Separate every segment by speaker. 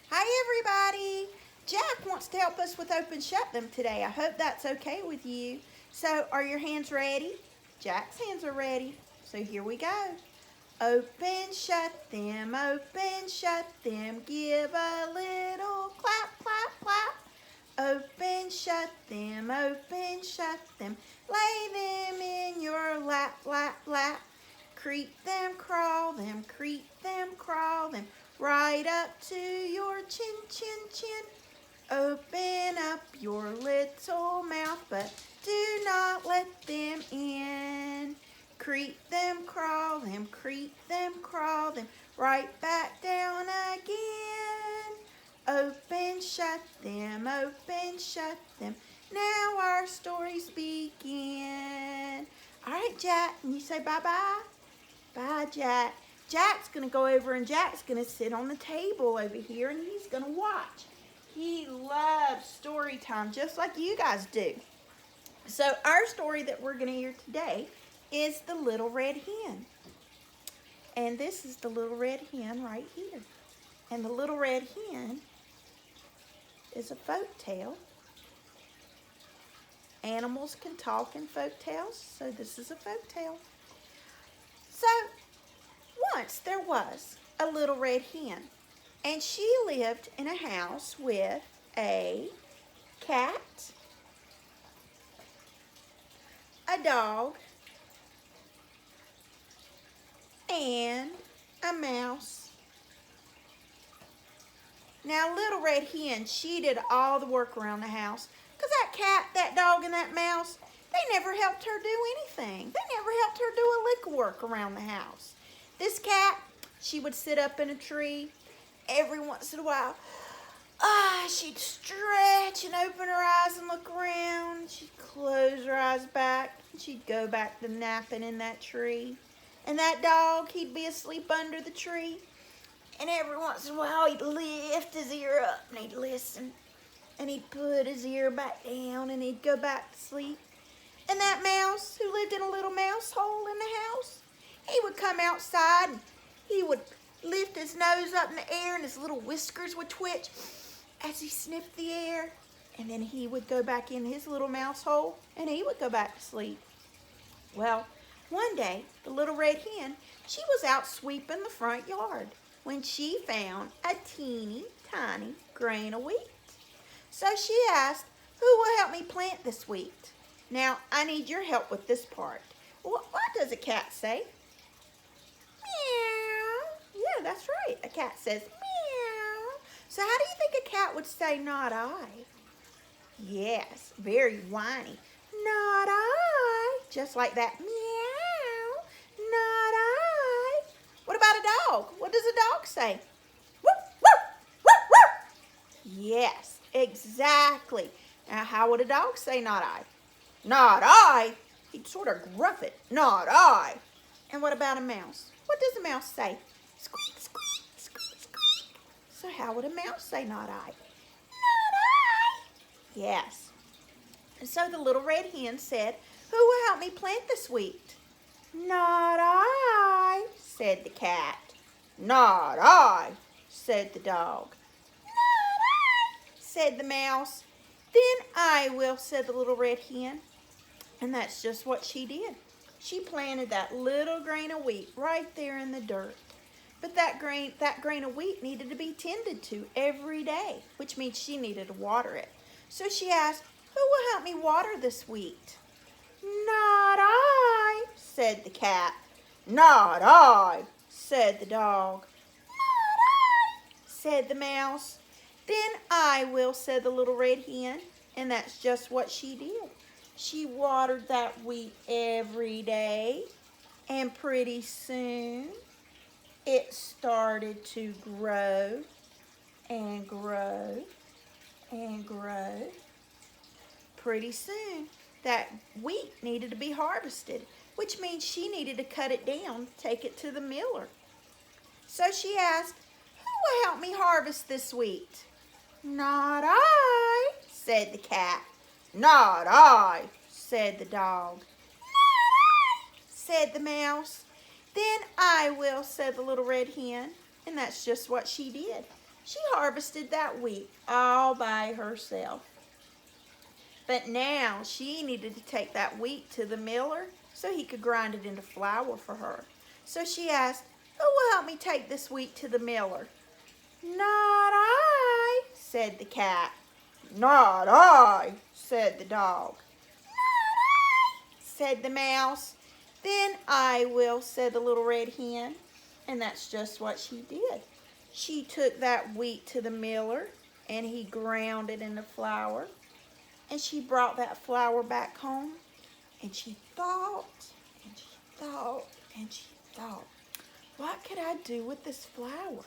Speaker 1: Hi everybody! Jack wants to help us with open shut them today. I hope that's okay with you. So are your hands ready? Jack's hands are ready. So here we go. Open shut them, give a little clap, clap, clap. Open shut them, lay them in your lap, lap, lap. Creep them, crawl them, right up to your chin, chin, chin. Open up your little mouth, but do not let them in. Creep them, crawl them, right back down again. Open, shut them. Now our stories begin. All right, Jack, can you say bye-bye? Bye, Jack. Jack's going to go over and Jack's going to sit on the table over here and he's going to watch. He loves story time just like you guys do. So our story that we're going to hear today is The Little Red Hen. And this is the Little Red Hen right here. And the Little Red Hen is a folk tale. Animals can talk in folk tales, so this is a folk tale. So, once there was a little red hen, and she lived in a house with a cat, a dog, and a mouse. Now, little red hen, she did all the work around the house, because that cat, that dog, and that mouse, they never helped her do anything. They never helped her do a lick of work around the house. This cat, she would sit up in a tree every once in a while. She'd stretch and open her eyes and look around. She'd close her eyes back. And she'd go back to napping in that tree. And that dog, he'd be asleep under the tree. And every once in a while, he'd lift his ear up and he'd listen. And he'd put his ear back down and he'd go back to sleep. And that mouse, who lived in a little mouse hole in the house, he would come outside and he would lift his nose up in the air and his little whiskers would twitch as he sniffed the air. And then he would go back in his little mouse hole and he would go back to sleep. Well, one day, the little red hen, she was out sweeping the front yard when she found a teeny tiny grain of wheat. So she asked, "Who will help me plant this wheat?" Now, I need your help with this part. What does a cat say? Meow. Yeah, that's right. A cat says meow. So how do you think a cat would say not I? Yes, very whiny. Not I. Just like that. Meow. Not I. What about a dog? What does a dog say? Woof, woof, woof, woof. Yes, exactly. Now, how would a dog say not I? Not I. He'd sort of gruff it. Not I. And what about a mouse? What does a mouse say? Squeak, squeak, squeak, squeak. So how would a mouse say not I? Not I. Yes. And so the little red hen said, "Who will help me plant this wheat?" Not I, said the cat. Not I, said the dog. Not I, said the mouse. Then I will, said the little red hen. And that's just what she did. She planted that little grain of wheat right there in the dirt. But that grain of wheat needed to be tended to every day, which means she needed to water it. So she asked, "Who will help me water this wheat?" Not I, said the cat. Not I, said the dog. Not I, said the mouse. Then I will, said the little red hen. And that's just what she did. She watered that wheat every day, and pretty soon it started to grow and grow and grow. Pretty soon that wheat needed to be harvested, which means she needed to cut it down, take it to the miller. So she asked, "Who will help me harvest this wheat?" Not I, said the cat. Not I, said the dog. Not I, said the mouse. Then I will, said the little red hen. And that's just what she did. She harvested that wheat all by herself. But now she needed to take that wheat to the miller so he could grind it into flour for her. So she asked, "Who will help me take this wheat to the miller?" "Not I," said the cat. "Not I," said the dog. "Not I," said the mouse. "Then I will," said the little red hen. And that's just what she did. She took that wheat to the miller and he ground it into flour. And she brought that flour back home and she thought and she thought and she thought, what could I do with this flour?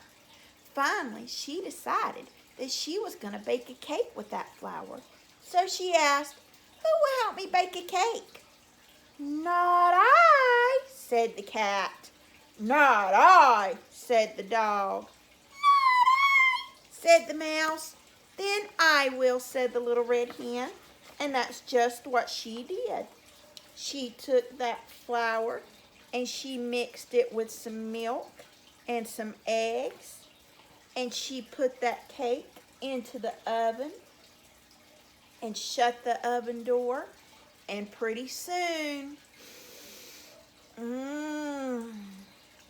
Speaker 1: Finally, she decided that she was going to bake a cake with that flour. So she asked, "Who will help me bake a cake?" "Not I," said the cat. "Not I," said the dog. "Not I," said the mouse. "Then I will," said the little red hen. And that's just what she did. She took that flour and she mixed it with some milk and some eggs. And she put that cake into the oven and shut the oven door. And pretty soon,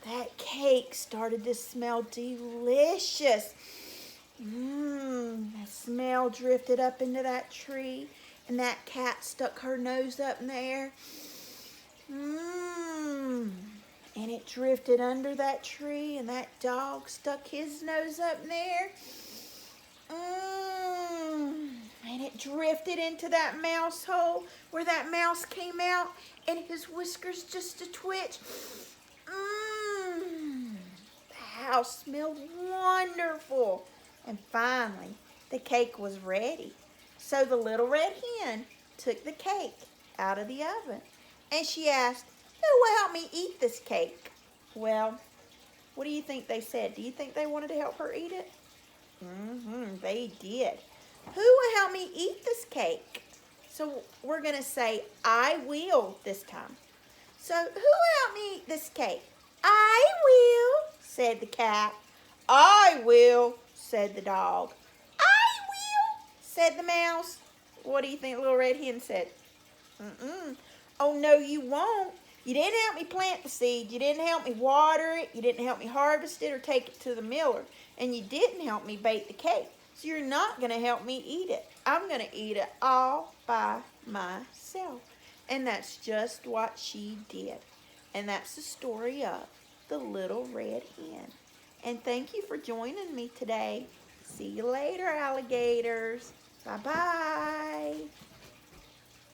Speaker 1: that cake started to smell delicious. That smell drifted up into that tree, and that cat stuck her nose up in the air. And it drifted under that tree, and that dog stuck his nose up in there. And it drifted into that mouse hole where that mouse came out, and his whiskers just a twitch. The house smelled wonderful. And finally, the cake was ready. So the little red hen took the cake out of the oven, and she asked, "Who will help me eat this cake?" Well, what do you think they said? Do you think they wanted to help her eat it? They did. "Who will help me eat this cake?" So we're going to say, "I will" this time. So who will help me eat this cake? "I will," said the cat. "I will," said the dog. "I will," said the mouse. What do you think little red hen said? "Oh, no, you won't. You didn't help me plant the seed. You didn't help me water it. You didn't help me harvest it or take it to the miller. And you didn't help me bake the cake. So you're not going to help me eat it. I'm going to eat it all by myself." And that's just what she did. And that's the story of the little red hen. And thank you for joining me today. See you later, alligators. Bye-bye.